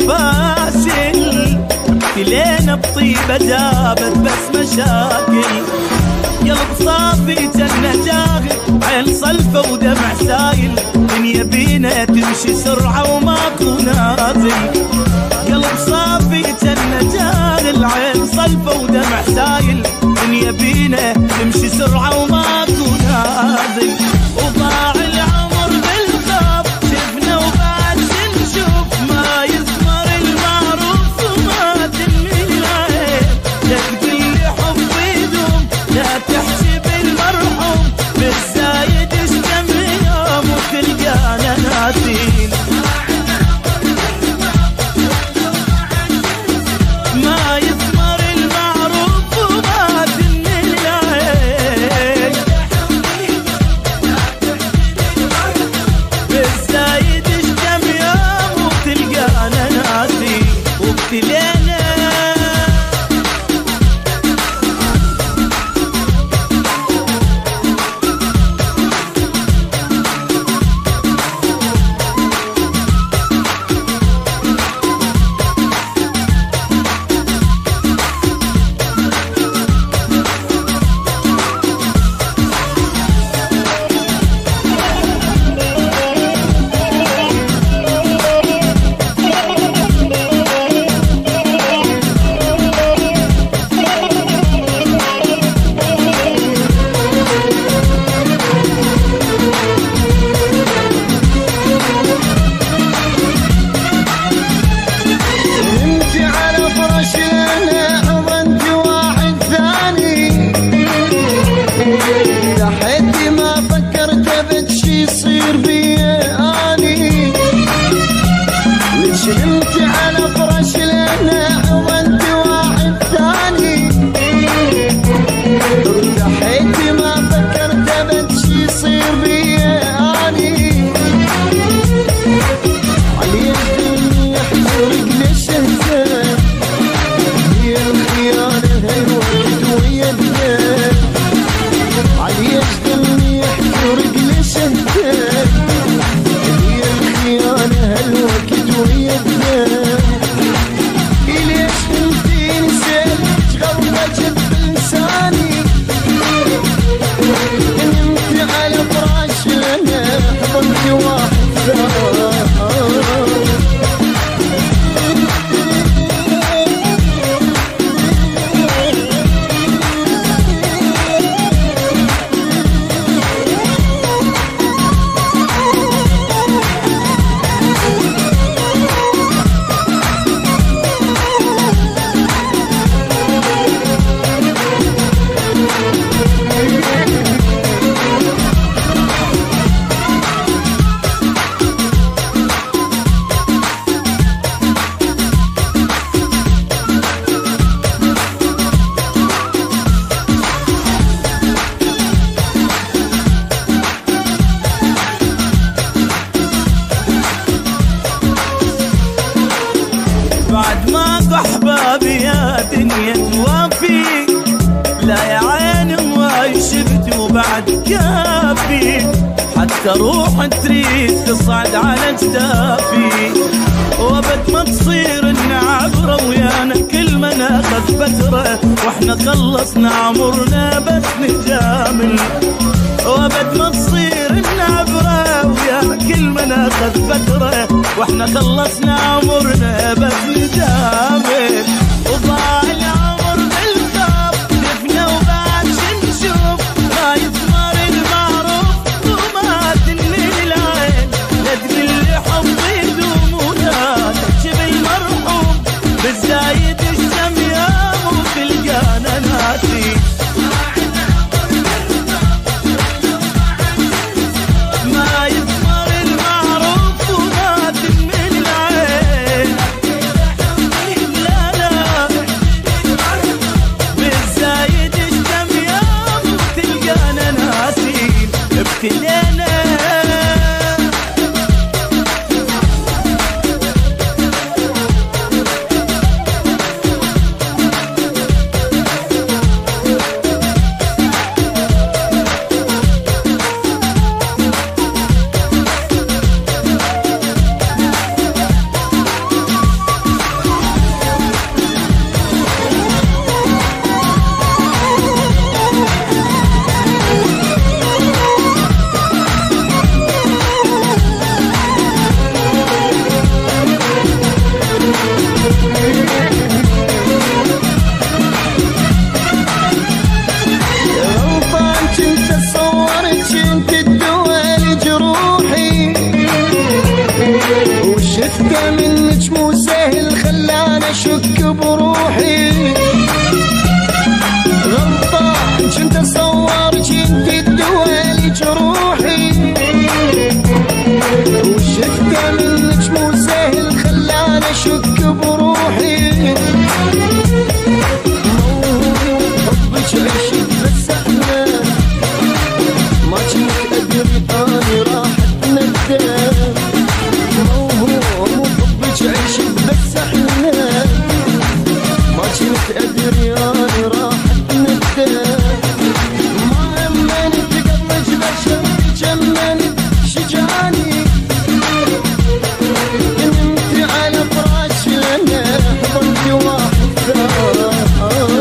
فاشل، ابتلينا بطيبة جابت بس مشاكل. قلب صافي جنة جاهل، عين صلفة ودمع سايل، دنيا بينا تمشي سرعة وماكو نازل. قلب صافي جنة جاهل، عين صلفة ودمع سايل، دنيا بينا تمشي سرعة وماكو نازل. وضاع العمر بالخوف شفنا وبعد نشوف، ما يثمر المعروف وما تنمي العين. لا تقول لي حب يدوم، لا تحسب المرحوم، بالزايد اشتم يوم وتلقانا ناسين. ما يثمر المعروف وما تنمي العين، بالزايد اشتم يوم وتلقانا ناسين. وابتلينا بعد ماكو احبابي يا دنيا توافي، لا يا عيني ما شفت وبعد كافي، حتى روح تريد تصعد على جدافي. وابد ما تصير النعبره ويانا كل ما ناخذ فتره، واحنا خلصنا عمرنا بس نجامل. وابد ما تصير النعبره ويانا كل ما ناخذ فتره، واحنا خلصنا عمرنا بس نجامل. وضاع العمر بالخوف شفنا وبعد نشوف، ما يثمر المعروف وما تنمي العين. لا تقول لي حب يدوم ولا تحسب المرحوم، بالزايد الشم يوم وتلقانا ناسين. ما يثمر المعروف وما تنمي العين، لا عيشك بس احنا ما كنت ادري اني راح اتندم موهوم وحبك عيشك بس احنا ما كنت ادري اني راح اتندم ما امنت قبلك بشر جمنت شجاني نمت على فراش لنا حضنت واحد ثاني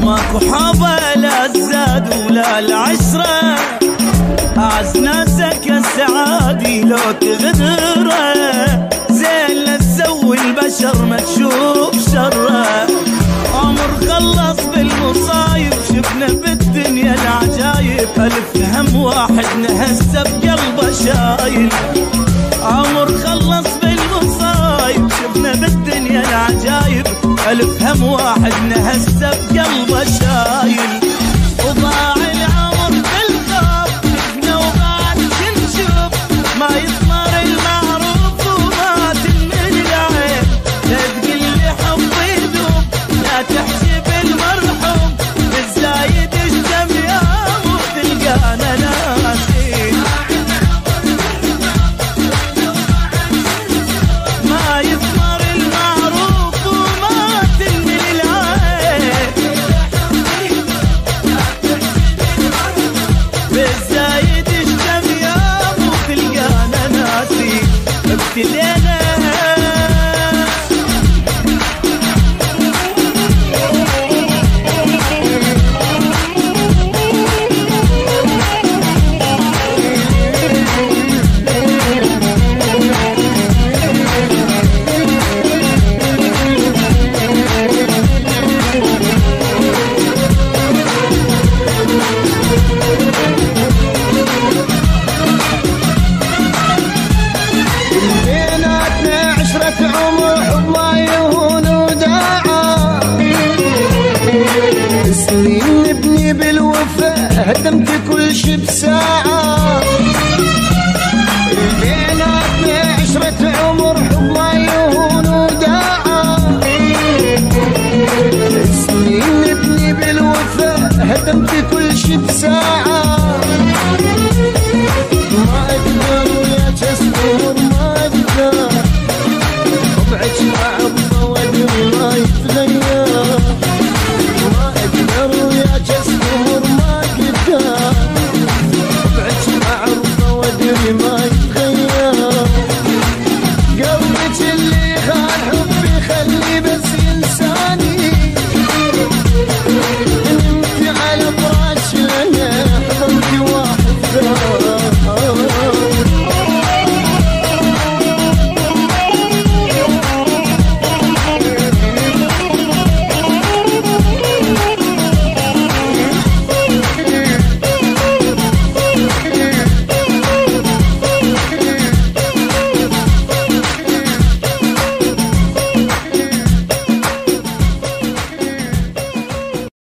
ماكو حابة لا الزاد ولا العشرة أعز ناسك السعادي لو تغدره زين لا تسوي البشر ما تشوف شره عمر خلص بالمصايب شفنا بالدنيا العجايب ألف هم واحد نهسه بقلبه شايل عمر خلص بالمصايب شفنا بالدنيا العجايب ألف هم واحد نهسه بقلبه شايل وضاع العمر بالخوف شفنا وبعد نشوف ما يثمر المعروف وما تنمل العين لا تقل لي حبي يذوب لا تحسب المرحوم بالزايد اشتم يا وتلقانا ناسين ما يثمر المعروف وما تنمل العين بالزايد اشتم يا وتلقانا ناسين ابتلينا بيناتنا عشرة عمر حب ما يهون وداعة سنين نبني بالوفا هدمت كل شي بساعة بيناتنا عشرة عمر حب ما يهون وداعة سنين نبني بالوفا هدمت كل شي بساعة ما اقدر ويا جسور ما اقدر طبعك معبى وادري ما يتغير ما اقدر ويا جسور ما اقدر طبعك معبى وادري ما